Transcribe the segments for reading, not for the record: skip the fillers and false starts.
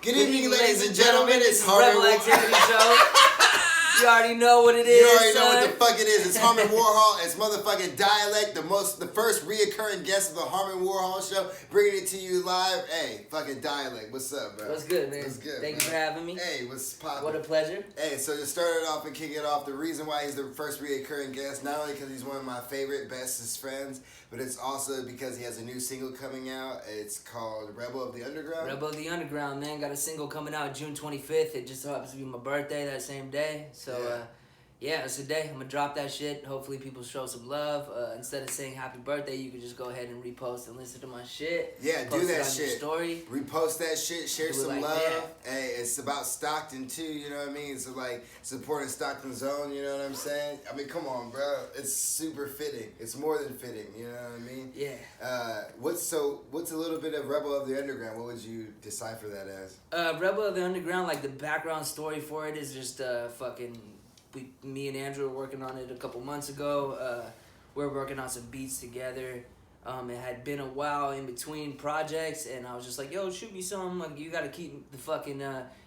Good evening, ladies and gentlemen. It's Rebel Harmon Activity Show. You already know what it is. You already know son. what the fuck it is. It's Harmon Warhol. It's motherfucking Dialect, the first reoccurring guest of the Harmon Warhol Show, bringing it to you live. Hey, fucking Dialect, what's up, bro? What's good, man? What's good, Thank man? you for having me. Hey, what's poppin'? What a pleasure. Hey, so to start it off and kick it off, the reason why he's the first reoccurring guest, not only because he's one of my favorite, bestest friends, but it's also because he has a new single coming out. It's called Rebel of the Underground. Rebel of the Underground, man. Got a single coming out June 25th. It just happens to be my birthday that same day. So, yeah, it's a day. I'm going to drop that shit. Hopefully people show some love. Instead of saying happy birthday, you can just go ahead and repost and listen to my shit. Yeah, Post do that it on shit. Your story. Repost that shit. Share some like love. Hey, it's about Stockton too. You know what I mean? So like supporting Stockton Zone. You know what I'm saying? I mean, come on, bro. It's super fitting. It's more than fitting. You know what I mean? Yeah. What's a little bit of Rebel of the Underground? What would you decipher that as? Rebel of the Underground, like the background story for it is just me and Andrew were working on it a couple months ago. We were working on some beats together. It had been a while in between projects, and I was just like, yo, shoot me some. Like, you got to keep the fucking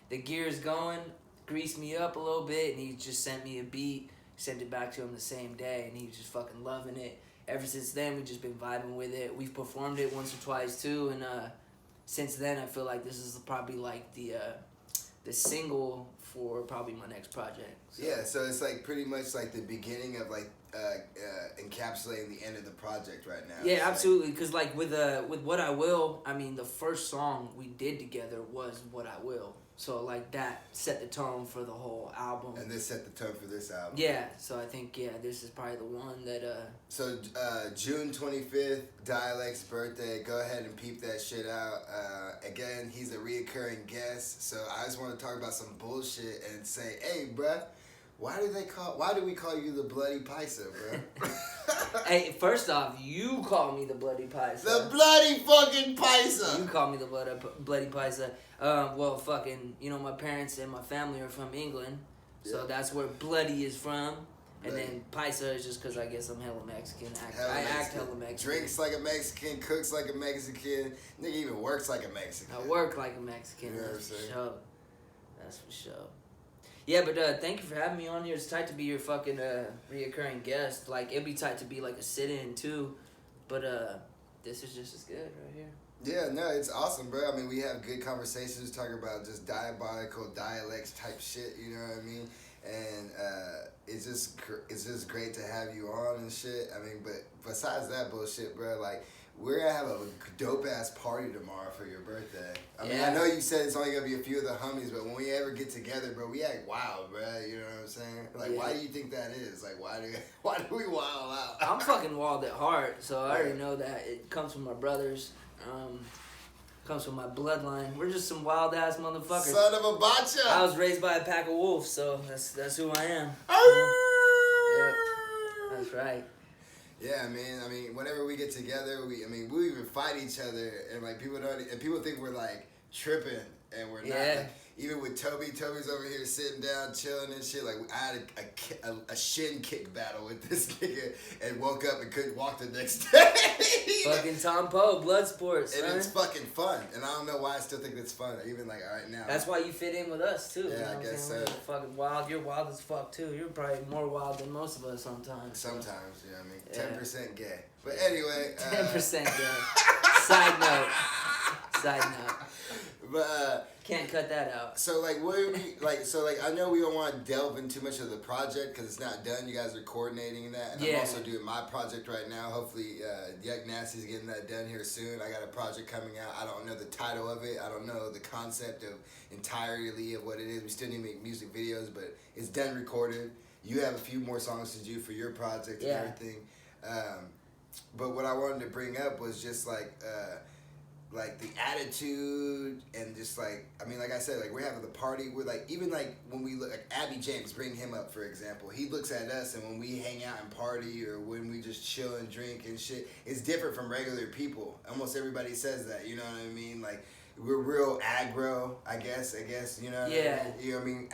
the gears going, grease me up a little bit. And he just sent me a beat, sent it back to him the same day, and he was just fucking loving it. Ever since then, we've just been vibing with it. We've performed it once or twice too, and since then, I feel like this is probably like the single for probably my next project. So. Yeah, so it's like pretty much like the beginning of like encapsulating the end of the project right now. Yeah, it's absolutely. Because like with What I Will, I mean the first song we did together was What I Will. So like that set the tone for the whole album. And this set the tone for this album. Yeah, so I think this is probably the one that. So June 25th, Dialect's birthday. Go ahead and peep that shit out. Again, he's a reoccurring guest. So I just want to talk about some bullshit and say, hey, bruh, why do we call you the Bloody Paisa, bro? Hey, first off, you call me the Bloody Paisa. The Bloody fucking Paisa. You call me the Bloody Paisa. Well, fucking, my parents and my family are from England, so that's where bloody is from. And then Paisa is just because I guess I'm hella Mexican. I act hella Mexican. Drinks like a Mexican, cooks like a Mexican. Nigga even works like a Mexican. I work like a Mexican. You know That's what I'm for saying? sure. That's for sure. Yeah, but thank you for having me on here. It's tight to be your fucking reoccurring guest. Like, it'd be tight to be like a sit-in too. But this is just as good right here. Yeah, no, it's awesome, bro. I mean, we have good conversations talking about just diabolical dialects type shit, you know what I mean? And it's just great to have you on and shit. I mean, but besides that bullshit, bro, like, we're gonna have a dope ass party tomorrow for your birthday. I mean, I know you said it's only gonna be a few of the homies, but when we ever get together, bro, we act wild, bro. You know what I'm saying? Like, why do you think that is? Like, why do we wild out? I'm fucking wild at heart, so I already know that it comes from my brothers. Comes from my bloodline. We're just some wild ass motherfuckers. Son of a bacha. I was raised by a pack of wolves, so that's who I am. Yep, that's right. Yeah, man. I mean, whenever we get together, we even fight each other, and like people think we're like tripping, and we're not. Like, even with Toby's over here sitting down, chilling and shit. Like, I had a shin kick battle with this nigga, and woke up and couldn't walk the next day. Fucking Tom Poe, blood sports, son. And it's fucking fun, and I don't know why I still think it's fun, even like right now. That's why you fit in with us too. Yeah, you know I guess so. We're fucking wild. You're wild as fuck too. You're probably more wild than most of us sometimes. Sometimes, you know what I mean? 10% gay. But anyway. 10% gay. Side note. But can't cut that out. So like, what do we like? So like, I know we don't want to delve into too much of the project because it's not done. You guys are coordinating that, and I'm also doing my project right now. Hopefully, Yuck Nasty's getting that done here soon. I got a project coming out. I don't know the title of it. I don't know the concept of entirely of what it is. We still need to make music videos, but it's done recorded. You have a few more songs to do for your project and everything. But what I wanted to bring up was just like the attitude and just like, I mean, like I said, like we're having the party. We're like, even like when we look, like Abby James, bring him up for example. He looks at us, and when we hang out and party or when we just chill and drink and shit, it's different from regular people. Almost everybody says that, you know what I mean? Like, we're real aggro, I guess, you know what I mean? You know what I mean?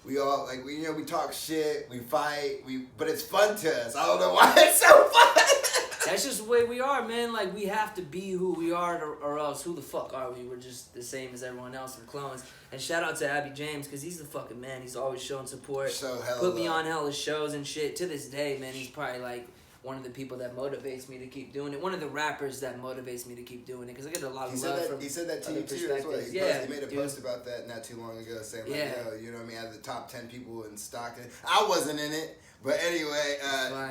We all, like, we talk shit, we fight, but it's fun to us. I don't know why it's so fun. That's just the way we are, man. Like, we have to be who we are, or else who the fuck are we? We're just the same as everyone else. We're clones. And shout out to Abby James, because he's the fucking man. He's always showing support. Put me on hella shows and shit. To this day, man, he's probably like one of the people that motivates me to keep doing it. One of the rappers that motivates me to keep doing it, because I get a lot of love from. He said that to you too. As well. He made a post about that not too long ago, saying like, yo, you know what I mean? Out of the top 10 people in Stockton, I wasn't in it. But anyway,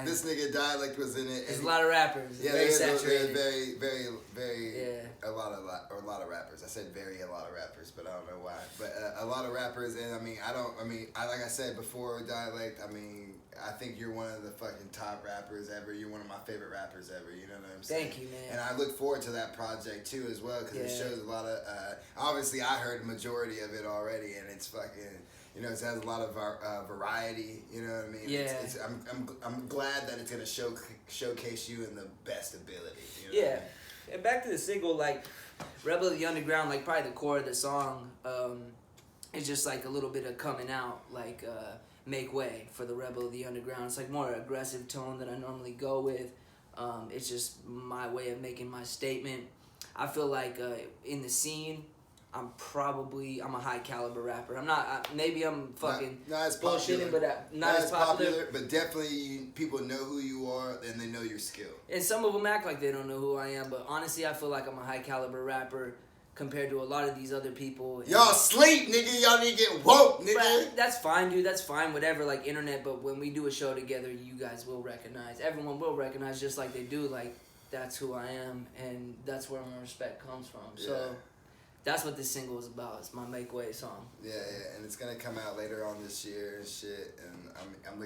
this nigga Dialect was in it. There's a lot of rappers. Yeah, very saturated. Very, a lot of rappers. I said a lot of rappers, but I don't know why. But a lot of rappers, and like I said before, Dialect, I think you're one of the fucking top rappers ever. You're one of my favorite rappers ever. You know what I'm saying? Thank you, man. And I look forward to that project too, as well, because it shows a lot of. Obviously, I heard the majority of it already, and it's fucking. You know, it has a lot of variety. You know what I mean? Yeah. I'm glad that it's gonna showcase you in the best ability. You know what I mean? And back to the single, like Rebel of the Underground, like probably the core of the song is just like a little bit of coming out, like make way for the Rebel of the Underground. It's like more aggressive tone than I normally go with. It's just my way of making my statement. I feel like in the scene, I'm a high caliber rapper. I'm not. Maybe I'm fucking not as popular, but not as popular. But definitely, people know who you are and they know your skill. And some of them act like they don't know who I am. But honestly, I feel like I'm a high caliber rapper compared to a lot of these other people. Y'all sleep, nigga. Y'all need to get woke, nigga. But that's fine, dude. That's fine. Whatever, like internet. But when we do a show together, you guys will recognize. Everyone will recognize, just like they do. Like, that's who I am, and that's where my respect comes from. Yeah. So. That's what this single is about. It's my Make Way song. Yeah, and it's gonna come out later on this year and shit. And I'm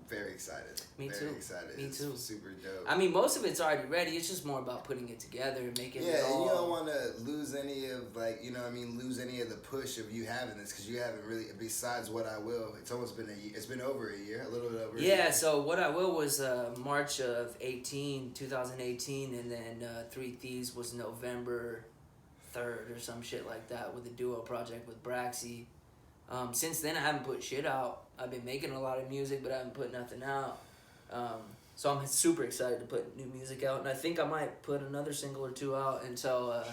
very excited. Me very too. Excited. Me too. Super dope. I mean, most of it's already ready. It's just more about putting it together and making it all. Yeah, and you don't want to lose any of lose any of the push of you having this, because you haven't really. Besides What I Will, it's almost been a year. It's been over a year, a little bit over. Yeah. So What I Will was March of 2018, and then Three Thieves was November 3rd or some shit like that, with a duo project with Braxy. Since then, I haven't put shit out. I've been making a lot of music, but I haven't put nothing out. So I'm super excited to put new music out, and I think I might put another single or two out until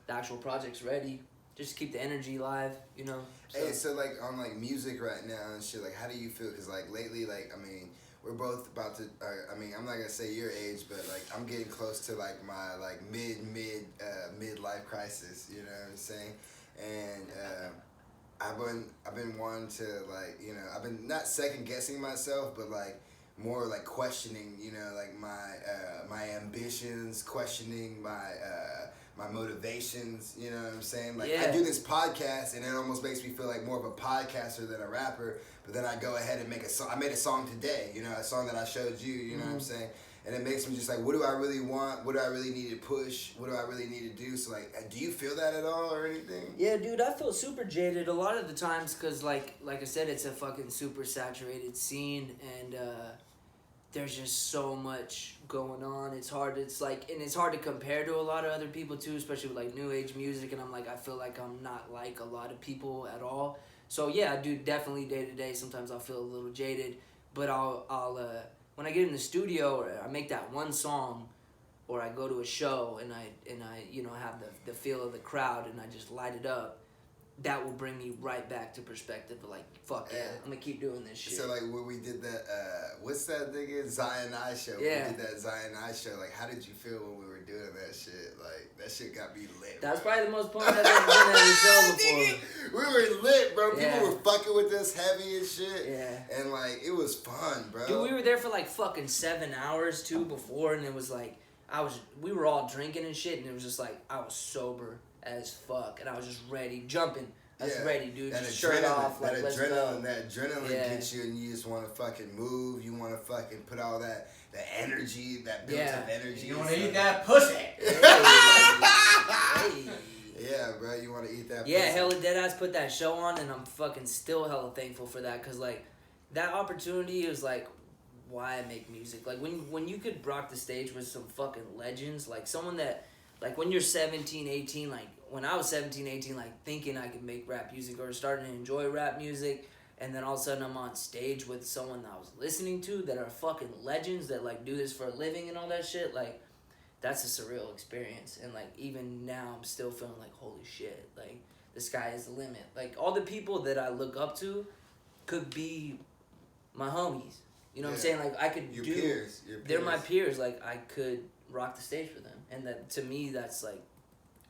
the actual project's ready. Just keep the energy live, you know. So. Hey, so like on like music right now and shit, like how do you feel? Because like lately, like we're both about to. I'm not gonna say your age, but like I'm getting close to like my like midlife crisis. You know what I'm saying? And I've been wanting to like I've been not second guessing myself, but like more like questioning like my ambitions, questioning my motivations. You know what I'm saying? Like I do this podcast, and it almost makes me feel like more of a podcaster than a rapper. But then I go ahead and make a song. I made a song today, a song that I showed you, you know what I'm saying? And it makes me just like, what do I really want? What do I really need to push? What do I really need to do? So like, do you feel that at all or anything? Yeah, dude, I feel super jaded a lot of the times because like I said, it's a fucking super saturated scene, and there's just so much going on. It's hard to compare to a lot of other people too, especially with like new age music, and I feel like I'm not like a lot of people at all. So yeah, I do definitely day to day. Sometimes I'll feel a little jaded, but I'll when I get in the studio or I make that one song, or I go to a show and I have the feel of the crowd and I just light it up. That will bring me right back to perspective of like, fuck yeah, I'm gonna keep doing this shit. So like when we did that, what's that nigga, THA HARMON show? Yeah. We did that THA HARMON show. Like, how did you feel when we were doing that shit? Like, that shit got me lit. That's probably the most pumped I've ever been at a show before. We were lit, bro. Yeah. People were fucking with us heavy and shit. Yeah. And like, it was fun, bro. Dude, we were there for like fucking 7 hours too before, and it was like, we were all drinking and shit, and it was just like, I was sober as fuck, and I was just ready, jumping. I was ready, dude. That just shirt off, like, that let's go. That adrenaline gets you, and you just want to fucking move. You want to fucking put all that energy, that built-up energy. You want to eat that pussy. Hey. Yeah, bro. You want to eat that pussy. Yeah, hella Deadass put that show on, and I'm fucking still hella thankful for that, because, like, that opportunity is, like, why I make music. Like, when you could rock the stage with some fucking legends, like, someone that, like, when you're 17, 18, like, when I was 17, 18, like, thinking I could make rap music or starting to enjoy rap music, and then all of a sudden I'm on stage with someone that I was listening to that are fucking legends that like do this for a living and all that shit. Like, that's a surreal experience. And like even now I'm still feeling like, holy shit, like the sky is the limit. Like all the people that I look up to could be my homies. You know what I'm saying? Like I could your peers. They're my peers. Like I could rock the stage for them, and that to me that's like,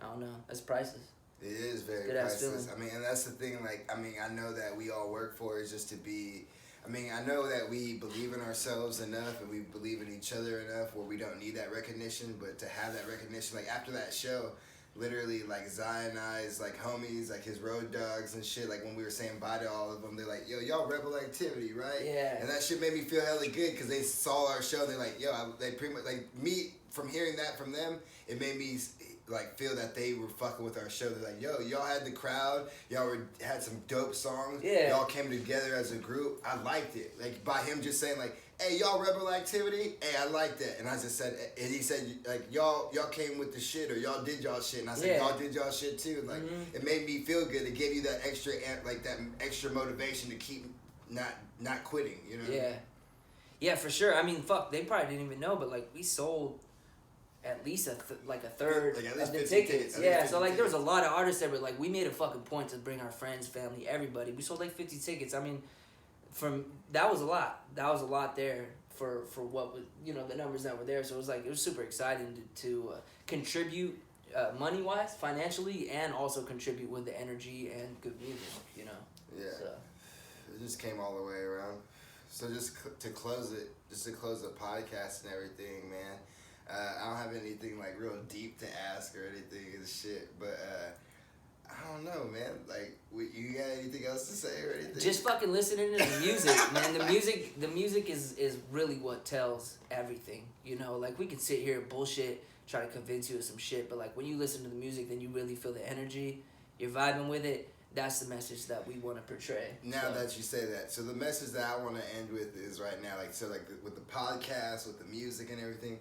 I don't know, that's priceless. It is very priceless. I mean, and that's the thing, like, I mean, I know that we all work for is just to be, I mean, I know that we believe in ourselves enough and we believe in each other enough where we don't need that recognition, but to have that recognition, like, after that show, literally, like, Zion and I's, like, homies, like, his road dogs and shit, like, when we were saying bye to all of them, they're like, yo, y'all Rebel Activity, right? Yeah. And that shit made me feel hella good because they saw our show and they're like, yo, they pretty much, like, me, from hearing that from them, it made me like feel that they were fucking with our show. They're like, yo, y'all had the crowd, had some dope songs, y'all came together as a group. I liked it. Like by him just saying like, hey, y'all Rebel Activity, hey, I liked that. And I just said, and he said like, y'all came with the shit or y'all did y'all shit. And I said, y'all did y'all shit too. Like it made me feel good. It gave you that extra motivation to keep not quitting. You know? Yeah, for sure. I mean, fuck, they probably didn't even know, but like we sold at least a third of the tickets. Yeah, so like there was a lot of artists that were like, we made a fucking point to bring our friends, family, everybody. We sold like 50 tickets. I mean, that was a lot. That was a lot there for what was, you know, the numbers that were there. So it was super exciting to contribute money wise, financially, and also contribute with the energy and good music. You know. Yeah. So. It just came all the way around. So just to close the podcast and everything, man. I don't have anything like real deep to ask or anything and shit, but I don't know, man. Like, you got anything else to say or anything? Just fucking listening to the music, man. The music is really what tells everything. You know, like we can sit here and bullshit, try to convince you of some shit, but like when you listen to the music, then you really feel the energy. You're vibing with it. That's the message that we want to portray. Now that you say that, so the message that I want to end with is right now, like with the podcast, with the music and everything.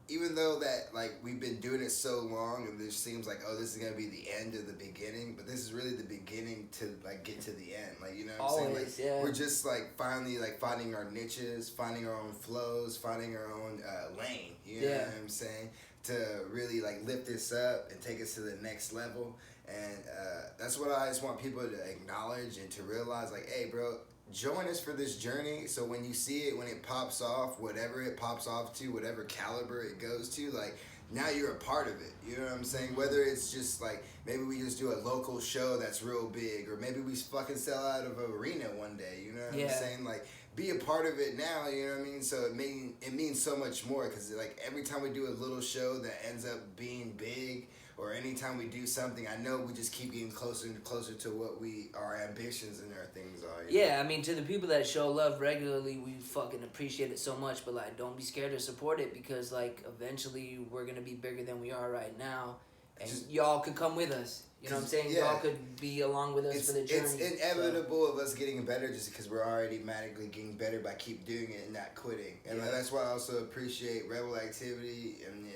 Even though that, like, we've been doing it so long and it seems like, oh, this is going to be the end of the beginning, but this is really the beginning to, like, get to the end. Like, you know what I'm saying? Like, we're just, like, finally, like, finding our niches, finding our own flows, finding our own lane. You know what I'm saying? To really, like, lift this up and take us to the next level. And that's what I just want people to acknowledge and to realize, like, hey, bro, join us for this journey. So when you see it, when it pops off, whatever it pops off to, whatever caliber it goes to, like, now you're a part of it. You know what I'm saying? Whether it's just like, maybe we just do a local show that's real big, or maybe we fucking sell out of an arena one day. You know what I'm saying? Like, be a part of it now. You know what I mean? So it means so much more because like every time we do a little show that ends up being big, or anytime we do something, I know we just keep getting closer and closer to what our ambitions and our things are. Yeah, I mean, to the people that show love regularly, we fucking appreciate it so much, but, like, don't be scared to support it because, like, eventually we're going to be bigger than we are right now, and y'all could come with us. You know what I'm saying? Yeah. Y'all could be along with us for the journey. It's inevitable of us getting better just because we're already magically getting better by keep doing it and not quitting. And that's why I also appreciate Rebel Activity and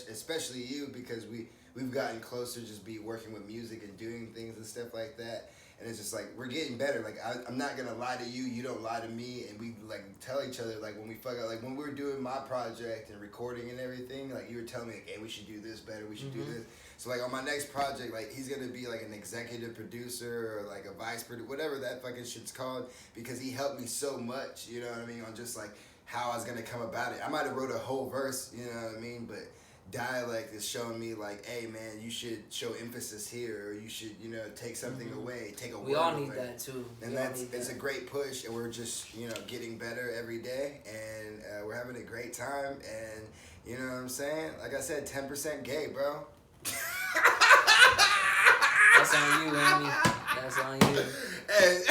especially you because we've gotten closer just be working with music and doing things and stuff like that. And it's just like, we're getting better. Like, I'm not going to lie to you. You don't lie to me. And we, like, tell each other, like, when we fuck out, like, when we were doing my project and recording and everything, like, you were telling me, like, hey, we should do this better. We should do this. So, like, on my next project, like, he's going to be, like, an executive producer or, like, a vice producer, whatever that fucking shit's called, because he helped me so much, you know what I mean, on just, like, how I was going to come about it. I might have wrote a whole verse, you know what I mean, but Dialect is showing me like, hey man, you should show emphasis here, or you should, you know, take something away, take a word away. We all need that too. And it's a great push, and we're just, you know, getting better every day, and we're having a great time, and you know what I'm saying? Like I said, 10% gay, bro. That's on you, Amy. That's on you. Hey.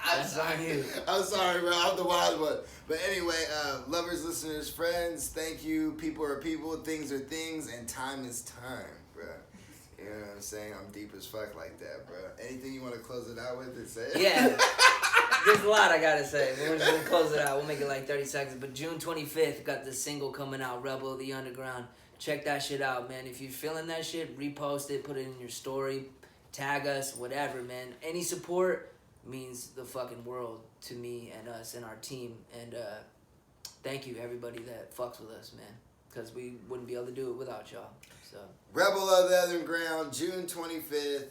That's on you. I'm sorry, bro. I'm the wild one. But anyway, lovers, listeners, friends, thank you. People are people, things are things, and time is time, bro. You know what I'm saying? I'm deep as fuck like that, bro. Anything you want to close it out with and say? Yeah. There's a lot I gotta say. We're just gonna close it out. We'll make it like 30 seconds. But June 25th, got the single coming out, Rebel of the Underground. Check that shit out, man. If you're feeling that shit, repost it, put it in your story. tag us, whatever, man. Any support means the fucking world to me and us and our team. And thank you, everybody that fucks with us, man. Because we wouldn't be able to do it without y'all. So Rebel of the Underground, June 25th.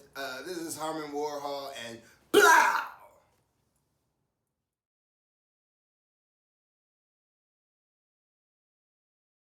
This is Harmon Warhol, and